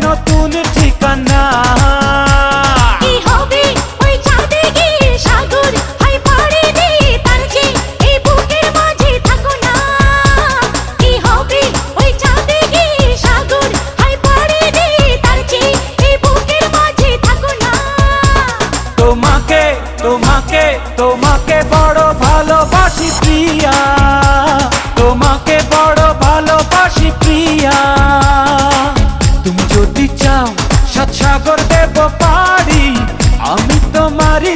নতুন ঠিকানা। কি হবে ওই চাঁদে গিয়ে সাগর হাই পাড়ি দিয়ে তার যে এই বুকের মাঝে থাকো না। কি হবে ওই চাঁদে গিয়ে সাগর হাই পাড়ি দিয়ে তার যে এই বুকের মাঝে থাকো না। তোমাকে তোমাকে তোমাকে বড় ভালোবাসি প্রিয়া, তোমাকে বড় ভালোবাসি প্রিয়া। তুমি যদি চাও সাত সাগর দেব পারি, আমি তোমারই